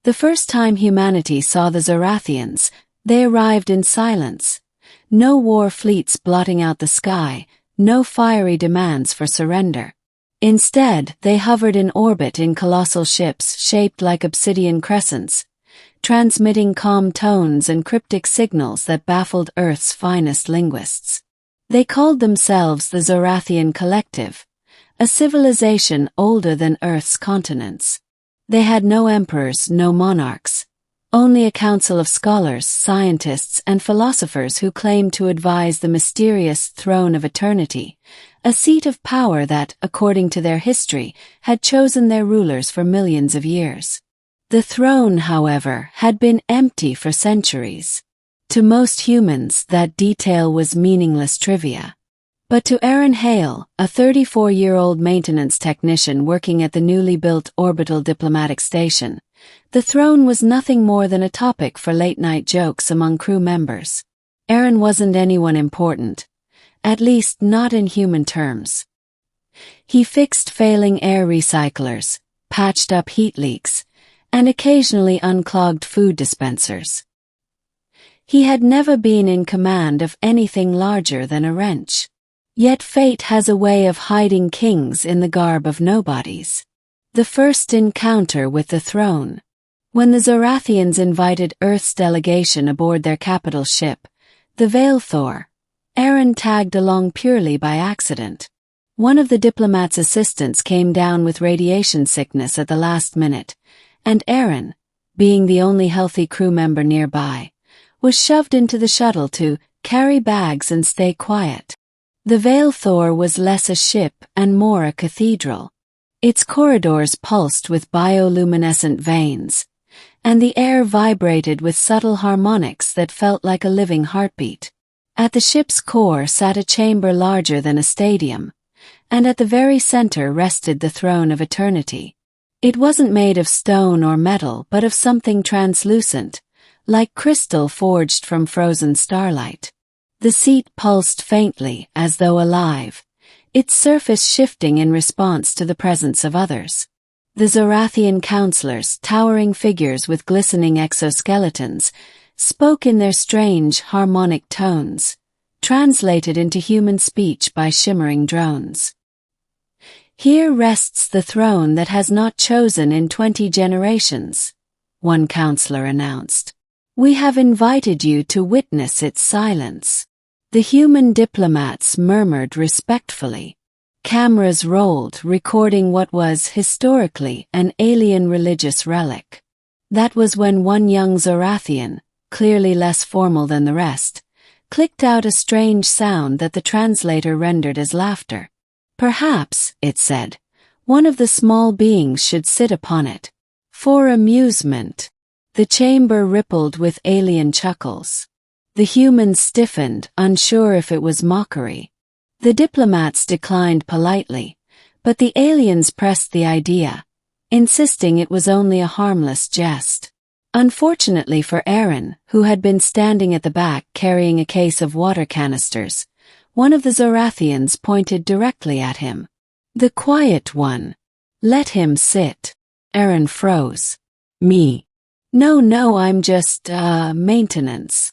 The first time humanity saw the Zorathians, they arrived in silence. No war fleets blotting out the sky, no fiery demands for surrender. Instead, they hovered in orbit in colossal ships shaped like obsidian crescents, transmitting calm tones and cryptic signals that baffled Earth's finest linguists. They called themselves the Zorathian Collective, a civilization older than Earth's continents. They had no emperors, no monarchs, only a council of scholars, scientists, and philosophers who claimed to advise the mysterious throne of eternity, a seat of power that, according to their history, had chosen their rulers for millions of years. The throne, however, had been empty for centuries. To most humans, that detail was meaningless trivia. But to Aaron Hale, a 34-year-old maintenance technician working at the newly built orbital diplomatic station, the throne was nothing more than a topic for late-night jokes among crew members. Aaron wasn't anyone important, at least not in human terms. He fixed failing air recyclers, patched up heat leaks, and occasionally unclogged food dispensers. He had never been in command of anything larger than a wrench. Yet fate has a way of hiding kings in the garb of nobodies. The first encounter with the throne. When the Zorathians invited Earth's delegation aboard their capital ship, the Veilthor, Aaron tagged along purely by accident. One of the diplomat's assistants came down with radiation sickness at the last minute, and Aaron, being the only healthy crew member nearby, was shoved into the shuttle to carry bags and stay quiet. The Veilthor was less a ship and more a cathedral. Its corridors pulsed with bioluminescent veins, and the air vibrated with subtle harmonics that felt like a living heartbeat. At the ship's core sat a chamber larger than a stadium, and at the very center rested the throne of eternity. It wasn't made of stone or metal but of something translucent, like crystal forged from frozen starlight. The seat pulsed faintly, as though alive, its surface shifting in response to the presence of others. The Zorathian counselors, towering figures with glistening exoskeletons, spoke in their strange, harmonic tones, translated into human speech by shimmering drones. "Here rests the throne that has not chosen in 20 generations," one counselor announced. "We have invited you to witness its silence." The human diplomats murmured respectfully. Cameras rolled, recording what was, historically, an alien religious relic. That was when one young Zorathian, clearly less formal than the rest, clicked out a strange sound that the translator rendered as laughter. "Perhaps," it said, "one of the small beings should sit upon it. For amusement." The chamber rippled with alien chuckles. The humans stiffened, unsure if it was mockery. The diplomats declined politely, but the aliens pressed the idea, insisting it was only a harmless jest. Unfortunately for Aaron, who had been standing at the back carrying a case of water canisters, one of the Zorathians pointed directly at him. "The quiet one. Let him sit." Aaron froze. "Me? No, I'm just, maintenance."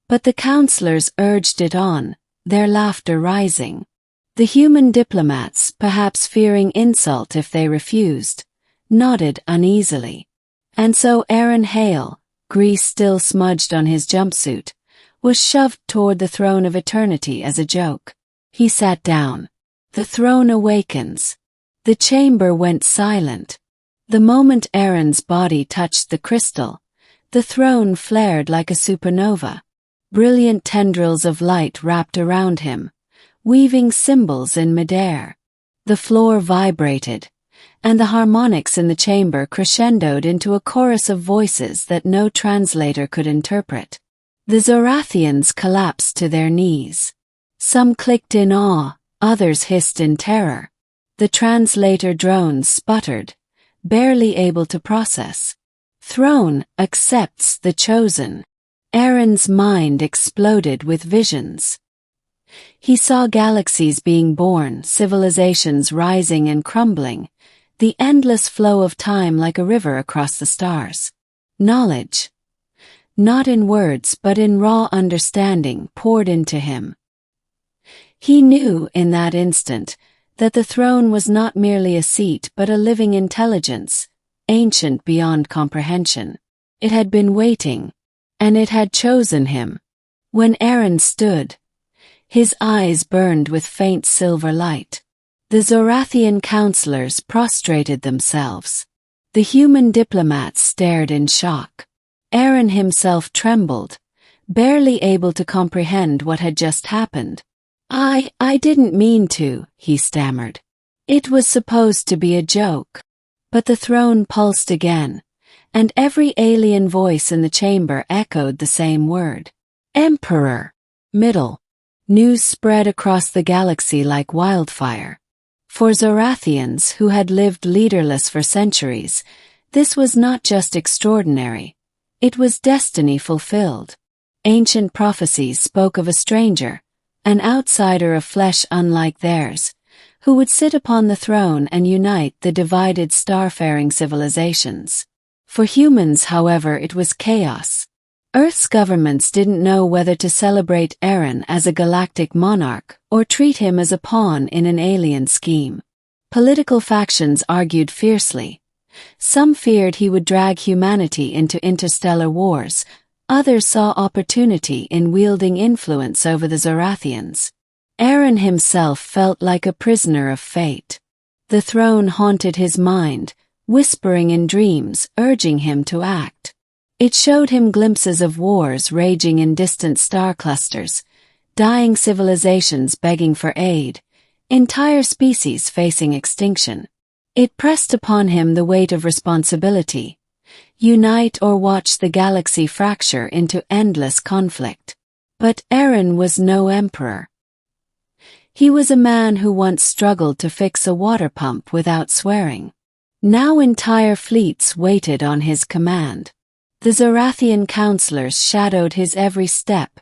But the counselors urged it on, their laughter rising. The human diplomats, perhaps fearing insult if they refused, nodded uneasily. And so Aaron Hale, grease still smudged on his jumpsuit, was shoved toward the throne of eternity as a joke. He sat down. The throne awakens. The chamber went silent. The moment Aaron's body touched the crystal, the throne flared like a supernova. Brilliant tendrils of light wrapped around him, weaving symbols in midair. The floor vibrated, and the harmonics in the chamber crescendoed into a chorus of voices that no translator could interpret. The Zorathians collapsed to their knees. Some clicked in awe, others hissed in terror. The translator drones sputtered, barely able to process. "Throne accepts the chosen." Aaron's mind exploded with visions. He saw galaxies being born, civilizations rising and crumbling, the endless flow of time like a river across the stars. Knowledge, not in words but in raw understanding, poured into him. He knew in that instant that the throne was not merely a seat but a living intelligence, ancient beyond comprehension. It had been waiting, and it had chosen him. When Aaron stood, his eyes burned with faint silver light. The Zorathian counselors prostrated themselves. The human diplomats stared in shock. Aaron himself trembled, barely able to comprehend what had just happened. I didn't mean to," he stammered. "It was supposed to be a joke." But the throne pulsed again, and every alien voice in the chamber echoed the same word. Emperor. Middle. News spread across the galaxy like wildfire. For Zorathians who had lived leaderless for centuries, this was not just extraordinary. It was destiny fulfilled. Ancient prophecies spoke of a stranger, an outsider of flesh unlike theirs, who would sit upon the throne and unite the divided starfaring civilizations. For humans, however, it was chaos. Earth's governments didn't know whether to celebrate Aaron as a galactic monarch or treat him as a pawn in an alien scheme. Political factions argued fiercely. Some feared he would drag humanity into interstellar wars. Others saw opportunity in wielding influence over the Zorathians. Aaron himself felt like a prisoner of fate. The throne haunted his mind, whispering in dreams, urging him to act. It showed him glimpses of wars raging in distant star clusters, dying civilizations begging for aid, entire species facing extinction. It pressed upon him the weight of responsibility. Unite or watch the galaxy fracture into endless conflict. But Aaron was no emperor. He was a man who once struggled to fix a water pump without swearing. Now entire fleets waited on his command. The Zorathian counselors shadowed his every step,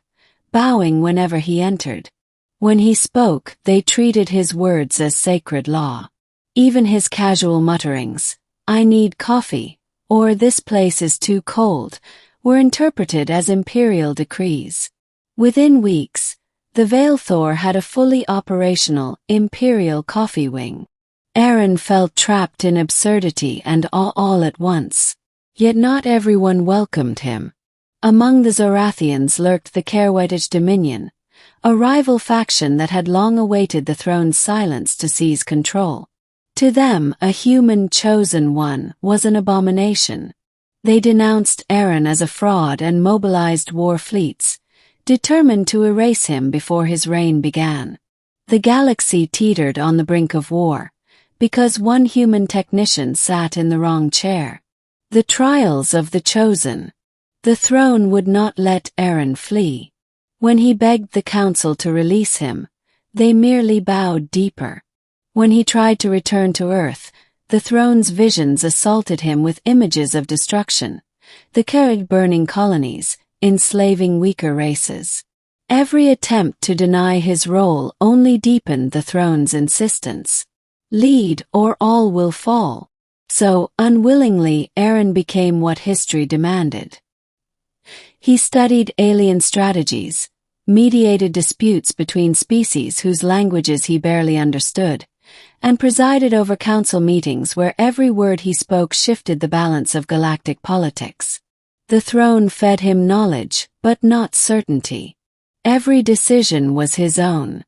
bowing whenever he entered. When he spoke, they treated his words as sacred law. Even his casual mutterings, "I need coffee," or "this place is too cold," were interpreted as imperial decrees. Within weeks, the Veilthor had a fully operational, imperial coffee wing. Aaron felt trapped in absurdity and awe all at once. Yet not everyone welcomed him. Among the Zorathians lurked the Kerwetich Dominion, a rival faction that had long awaited the throne's silence to seize control. To them, a human chosen one was an abomination. They denounced Aaron as a fraud and mobilized war fleets, determined to erase him before his reign began. The galaxy teetered on the brink of war, because one human technician sat in the wrong chair. The trials of the chosen. The throne would not let Aaron flee. When he begged the council to release him, they merely bowed deeper. When he tried to return to Earth, the throne's visions assaulted him with images of destruction, the Kerrig burning colonies, enslaving weaker races. Every attempt to deny his role only deepened the throne's insistence. Lead or all will fall. So, unwillingly, Aaron became what history demanded. He studied alien strategies, mediated disputes between species whose languages he barely understood, and presided over council meetings where every word he spoke shifted the balance of galactic politics. The throne fed him knowledge, but not certainty. Every decision was his own.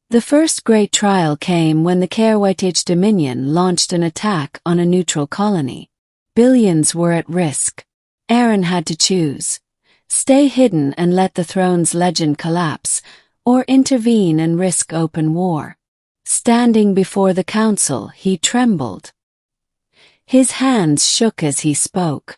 The first great trial came when the Kerwetich Dominion launched an attack on a neutral colony. Billions were at risk. Aaron had to choose: stay hidden and let the throne's legend collapse, or intervene and risk open war. Standing before the council, he trembled. His hands shook as he spoke.